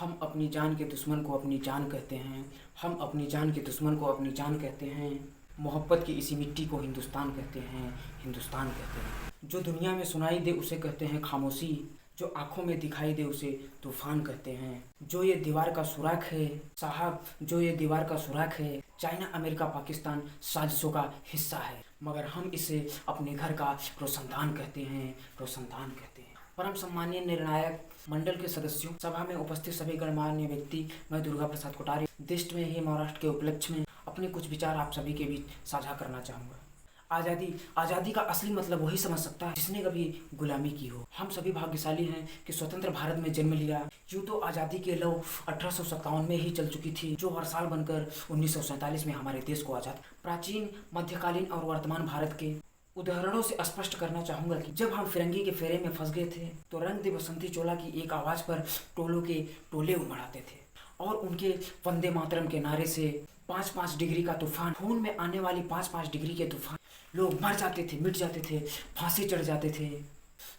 हम अपनी जान के दुश्मन को अपनी जान कहते हैं। हम अपनी जान के दुश्मन को अपनी जान कहते हैं। मोहब्बत की इसी मिट्टी को हिंदुस्तान कहते हैं, हिंदुस्तान कहते हैं। जो दुनिया में सुनाई दे उसे कहते हैं खामोशी, जो आंखों में दिखाई दे उसे तूफान कहते हैं। जो ये दीवार का सुराख है साहब, जो ये दीवार का सुराख है, चाइना अमेरिका पाकिस्तान साजिशों का हिस्सा है, मगर हम इसे अपने घर का रोशनदान कहते हैं, रोशनदान कहते हैं। परम सम्मानीय निर्णायक मंडल के सदस्यों, सभा में उपस्थित सभी गणमान्य व्यक्ति, मैं दुर्गा प्रसाद कोठारी देश में ही महाराष्ट्र के उपलक्ष्य में अपने कुछ विचार आप सभी के बीच साझा करना चाहूँगा। आज़ादी का असली मतलब वही समझ सकता है जिसने कभी गुलामी की हो। हम सभी भाग्यशाली हैं कि स्वतंत्र भारत में जन्म लिया। यूँ तो आज़ादी के लौ 1857 में ही चल चुकी थी, जो हर साल बनकर 1947 में हमारे देश को आज़ाद। प्राचीन, मध्यकालीन और वर्तमान भारत के उदाहरणों से स्पष्ट करना चाहूँगा कि जब हम फिरंगी के फेरे में फंस गए थे तो रंग दे बसंती चोला की एक आवाज़ पर टोलों के टोले उमड़ आते थे और उनके वंदे मातरम के नारे से 5-5 डिग्री का तूफान, खून में आने वाली 5-5 डिग्री के तूफान, लोग मर जाते थे, मिट जाते थे, फांसी चढ़ जाते थे,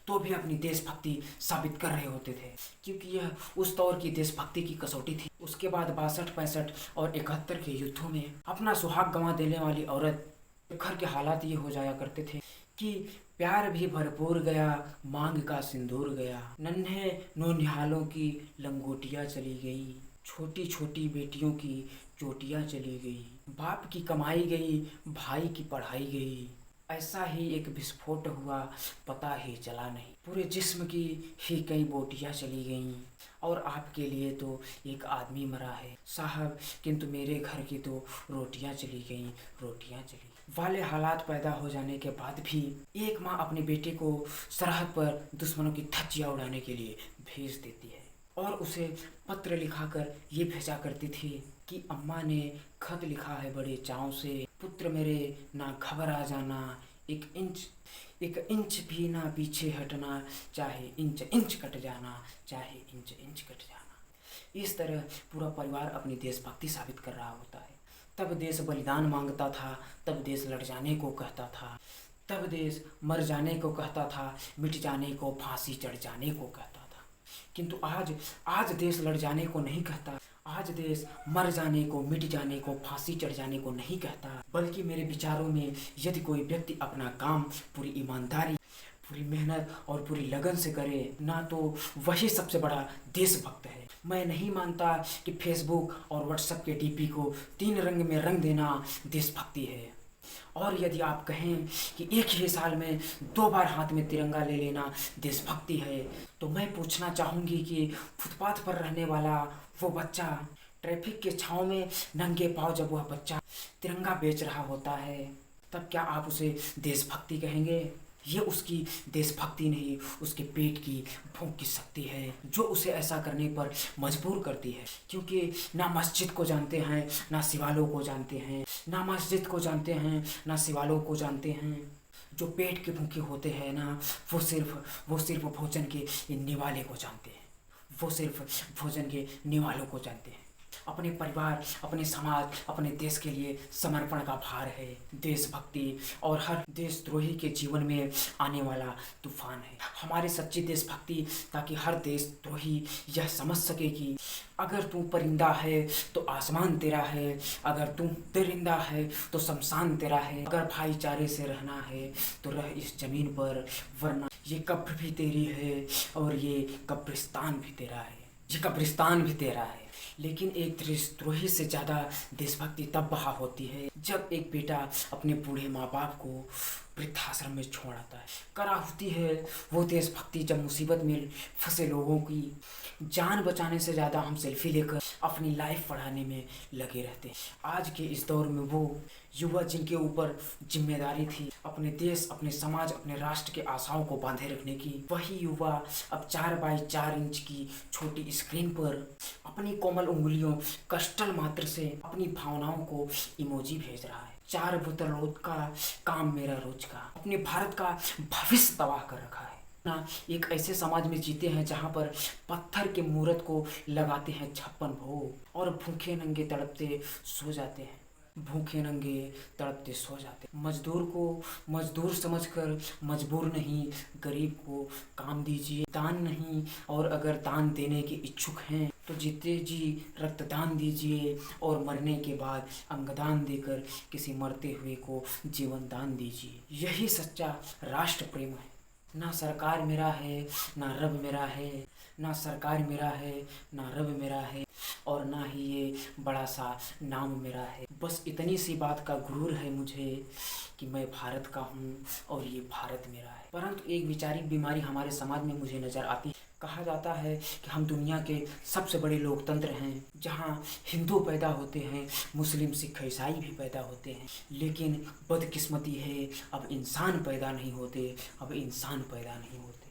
तो भी अपनी देशभक्ति साबित कर रहे होते थे, क्योंकि यह उस दौर की देशभक्ति की कसौटी थी। उसके बाद 62, 65 और 71 के युद्धों में अपना सुहाग गंवा देने वाली औरत घर के हालात ये हो जाया करते थे कि प्यार भी भरपूर गया, मांग का सिंदूर गया, नन्हे नौनिहालों की लंगोटियाँ चली गई, छोटी छोटी बेटियों की चोटियाँ चली गई, बाप की कमाई गई, भाई की पढ़ाई गई, ऐसा ही एक विस्फोट हुआ, पता ही चला नहीं, पूरे जिस्म की ही कई बोटियाँ चली गईं और आपके लिए तो एक आदमी मरा है साहब, किंतु मेरे घर की तो रोटियाँ चली गईं, रोटियाँ चली वाले हालात पैदा हो जाने के बाद भी एक माँ अपने बेटे को सरहद पर दुश्मनों की धज्जियाँ उड़ाने के लिए भेज देती है और उसे पत्र लिखाकर ये भेजा करती थी कि अम्मा ने खत लिखा है बड़े चाव से, पुत्र मेरे ना घबरा जाना, एक इंच भी ना पीछे हटना, चाहे इंच इंच कट जाना, चाहे इंच इंच कट जाना। इस तरह पूरा परिवार अपनी देशभक्ति साबित कर रहा होता है। तब देश बलिदान मांगता था, तब देश लड़ जाने को कहता था, तब देश मर जाने को कहता था, मिट जाने को, फांसी चढ़ जाने को कहता था। किंतु आज देश लड़ जाने को नहीं कहता, आज देश मर जाने को, मिट जाने को, फांसी चढ़ जाने को नहीं कहता, बल्कि मेरे विचारों में यदि कोई व्यक्ति अपना काम पूरी ईमानदारी, पूरी मेहनत और पूरी लगन से करे ना, तो वही सबसे बड़ा देशभक्त है। मैं नहीं मानता कि फेसबुक और व्हाट्सएप के डीपी को 3 रंग में रंग देना देशभक्ति है। और यदि आप कहें कि एक ही साल में 2 बार हाथ में तिरंगा ले लेना देशभक्ति है, तो मैं पूछना चाहूँगी कि फुटपाथ पर रहने वाला वो बच्चा, ट्रैफिक के छाँव में नंगे पाँव जब वह बच्चा तिरंगा बेच रहा होता है, तब क्या आप उसे देशभक्ति कहेंगे? ये उसकी देशभक्ति नहीं, उसके पेट की भूख की शक्ति है जो उसे ऐसा करने पर मजबूर करती है। क्योंकि ना मस्जिद को जानते हैं, ना शिवालयों को जानते हैं, ना मस्जिद को जानते हैं, ना शिवालयों को जानते हैं। जो पेट के भूखे होते हैं ना, वो सिर्फ भोजन के निवाले को जानते हैं, वो सिर्फ भोजन के निवालों को जानते हैं। अपने परिवार, अपने समाज, अपने देश के लिए समर्पण का भार है देशभक्ति, और हर देशद्रोही के जीवन में आने वाला तूफान है हमारी सच्ची देशभक्ति, ताकि हर देशद्रोही यह समझ सके कि अगर तू परिंदा है तो आसमान तेरा है, अगर तू दरिंदा है तो शमशान तेरा है, अगर भाईचारे से रहना है तो रह इस जमीन पर, वरना ये कब्र भी तेरी है और ये कब्रिस्तान भी तेरा है, ये कब्रिस्तान भी तेरा है। लेकिन एक देशद्रोही से ज़्यादा देशभक्ति तब बहा होती है जब एक बेटा अपने बूढ़े माँ बाप को वृद्धाश्रम में छोड़ आता है। करा होती है वो देशभक्ति जब मुसीबत में फंसे लोगों की जान बचाने से ज़्यादा हम सेल्फी लेकर अपनी लाइफ बढ़ाने में लगे रहते हैं। आज के इस दौर में वो युवा जिनके ऊपर जिम्मेदारी थी अपने देश, अपने समाज, अपने राष्ट्र के आशाओं को बांधे रखने की, वही युवा अब 4x4 इंच की छोटी स्क्रीन पर अपनी कोमल उंगलियों कष्टल मात्र से अपनी भावनाओं को इमोजी भेज रहा है। 4 बोतल रोज का काम मेरा रोज का, अपने भारत का भविष्य तबाह कर रखा है ना। एक ऐसे समाज में जीते हैं जहाँ पर पत्थर के मूर्त को लगाते हैं 56 भोग और भूखे नंगे तड़पते सो जाते हैं, भूखे नंगे तड़पते सो जाते। मजदूर को मजदूर समझकर मजबूर नहीं, गरीब को काम दीजिए, दान नहीं, और अगर दान देने के इच्छुक हैं तो जीते जी रक्तदान दीजिए और मरने के बाद अंगदान देकर किसी मरते हुए को जीवन दान दीजिए। यही सच्चा राष्ट्र प्रेम है। ना सरकार मेरा है, ना रब मेरा है, ना सरकार मेरा है, ना रब मेरा है, और ना ही ये बड़ा सा नाम मेरा है। बस इतनी सी बात का गुरूर है मुझे कि मैं भारत का हूँ और ये भारत मेरा है। परंतु एक वैचारिक बीमारी हमारे समाज में मुझे नज़र आती है। कहा जाता है कि हम दुनिया के सबसे बड़े लोकतंत्र हैं, जहाँ हिंदू पैदा होते हैं, मुस्लिम, सिख, ईसाई भी पैदा होते हैं, लेकिन बदकिस्मती है अब इंसान पैदा नहीं होते, अब इंसान पैदा नहीं होते।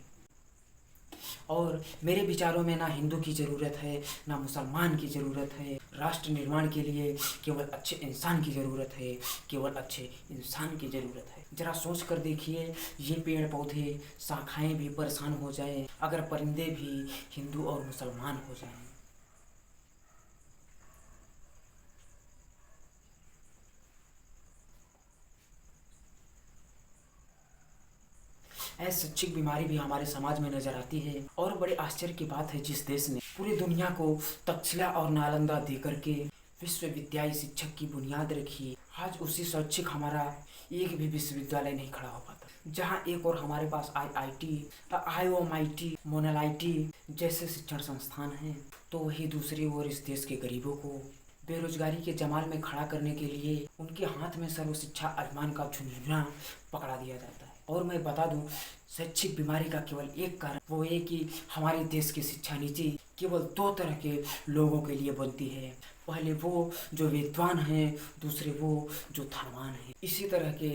और मेरे विचारों में ना हिंदू की ज़रूरत है, ना मुसलमान की ज़रूरत है। राष्ट्र निर्माण के लिए केवल अच्छे इंसान की ज़रूरत है, केवल अच्छे इंसान की ज़रूरत है। ज़रा सोच कर देखिए, ये पेड़ पौधे, शाखाएं भी परेशान हो जाएं अगर परिंदे भी हिंदू और मुसलमान हो जाएं। ऐसी शैक्षिक बीमारी भी हमारे समाज में नजर आती है। और बड़े आश्चर्य की बात है, जिस देश ने पूरी दुनिया को तक्षशिला और नालंदा देकर के विश्वविद्यालय शिक्षक की बुनियाद रखी, आज उसी शैक्षिक हमारा एक भी विश्वविद्यालय नहीं खड़ा हो पाता। जहाँ एक और हमारे पास IIT, IOMIT, मोनालिटी जैसे शिक्षण संस्थान हैं, तो वही दूसरी ओर इस देश के गरीबों को बेरोजगारी के जमाल में खड़ा करने के लिए उनके हाथ में सर्व शिक्षा अभियान का झुंझुना पकड़ा दिया जाता है। और मैं बता दूं, शैक्षिक बीमारी का केवल एक कारण वो है कि हमारे देश की शिक्षा नीति केवल दो तरह के लोगों के लिए बनती है। पहले वो जो विद्वान हैं, दूसरे वो जो धनवान हैं। इसी तरह के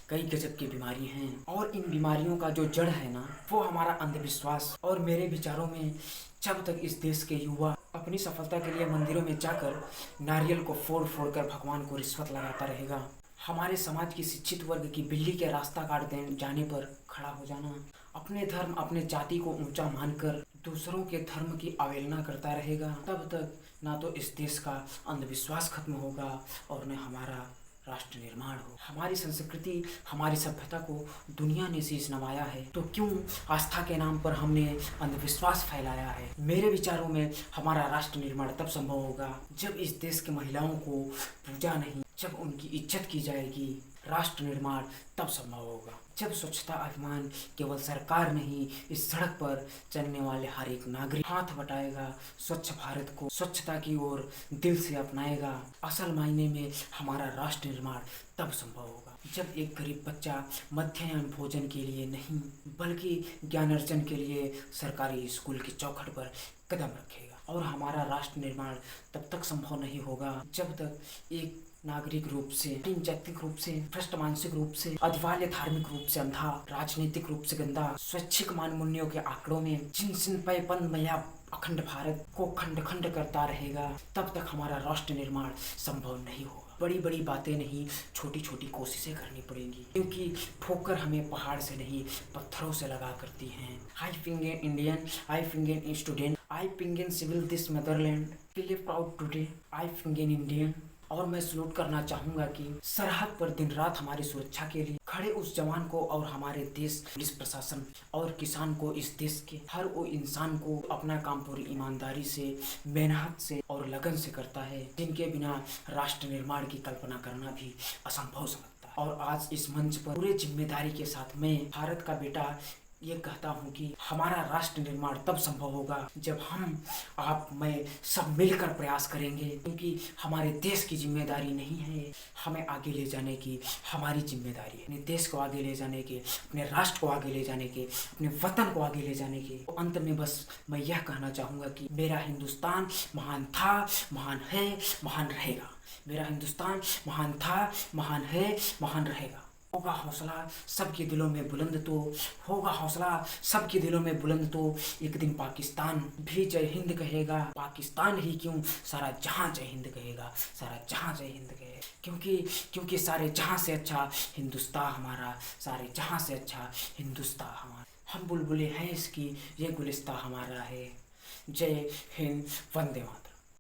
कई गजब की बीमारी हैं, और इन बीमारियों का जो जड़ है ना, वो हमारा अंधविश्वास। और मेरे विचारों में जब तक इस देश के युवा अपनी सफलता के लिए मंदिरों में जाकर नारियल को फोड़ फोड़ कर भगवान को रिश्वत लगाता रहेगा, हमारे समाज की शिक्षित वर्ग की बिल्ली के रास्ता काट जाने पर खड़ा हो जाना, अपने धर्म, अपने जाति को ऊंचा मानकर दूसरों के धर्म की अवहेलना करता रहेगा, तब तक ना तो इस देश का अंधविश्वास खत्म होगा और न हमारा राष्ट्र निर्माण हो। हमारी संस्कृति, हमारी सभ्यता को दुनिया ने शीश नवाया है, तो क्यों आस्था के नाम पर हमने अंधविश्वास फैलाया है। मेरे विचारों में हमारा राष्ट्र निर्माण तब संभव होगा जब इस देश की महिलाओं को पूजा नहीं, जब उनकी इज्जत की जाएगी। राष्ट्र निर्माण तब संभव होगा जब स्वच्छता अभियान केवल सरकार नहीं, इस सड़क पर चलने वाले हर एक नागरिक हाथ बटाएगा, स्वच्छ भारत को स्वच्छता की ओर दिल से अपनाएगा। असल मायने में हमारा राष्ट्र निर्माण तब संभव होगा जब एक गरीब बच्चा मध्याह्न भोजन के लिए नहीं, बल्कि ज्ञान अर्जन के लिए सरकारी स्कूल की चौखट पर कदम रखेगा। और हमारा राष्ट्र निर्माण तब तक संभव नहीं होगा जब तक एक नागरिक रूप से, जातिक रूप से, भ्रष्ट मानसिक रूप से, अनिवार्य धार्मिक रूप से अंधा, राजनीतिक रूप से गंदा, स्वैच्छिक मान मूल्यों के आंकड़ों में जिन पैपन मया अखंड भारत को खंड खंड करता रहेगा, तब तक हमारा राष्ट्र निर्माण संभव नहीं होगा। बड़ी बड़ी बातें नहीं, छोटी छोटी कोशिशें करनी पड़ेंगी, क्योंकि ठोकर हमें पहाड़ से नहीं पत्थरों से लगा करती हैं। I finger Indian, I finger student, I finger civil this motherland, feel proud today, I finger Indian. और मैं सलूट करना चाहूँगा कि सरहद पर दिन रात हमारी सुरक्षा के लिए खड़े उस जवान को और हमारे देश पुलिस प्रशासन और किसान को, इस देश के हर वो इंसान को अपना काम पूरी ईमानदारी से, मेहनत से और लगन से करता है, जिनके बिना राष्ट्र निर्माण की कल्पना करना भी असंभव समझता है। और आज इस मंच पर पूरे जिम्मेदारी के साथ मैं भारत का बेटा ये कहता हूँ कि हमारा राष्ट्र निर्माण तब संभव होगा जब हम, आप, मैं सब मिलकर प्रयास करेंगे, क्योंकि हमारे देश की जिम्मेदारी नहीं है हमें आगे ले जाने की, हमारी जिम्मेदारी है अपने देश को आगे ले जाने की, अपने राष्ट्र को आगे ले जाने की, अपने वतन को आगे ले जाने की। तो अंत में बस मैं यह कहना चाहूँगा कि मेरा हिंदुस्तान महान था, महान है, महान रहेगा। मेरा हिंदुस्तान महान था, महान है, महान रहेगा। होगा हौसला सबके दिलों में बुलंद तो, होगा हौसला सबके दिलों में बुलंद तो, एक दिन पाकिस्तान भी जय हिंद कहेगा। पाकिस्तान ही क्यों, सारा जहां जय हिंद कहेगा, सारा जहां जय हिंद कहेगा। क्योंकि सारे जहां से अच्छा हिंदुस्तान हमारा, सारे जहां से अच्छा हिंदुस्तान हमारा। हम बुलबुलें हैं इसकी, ये गुलिस्तान हमारा है। जय हिंद, वंदे मातरम।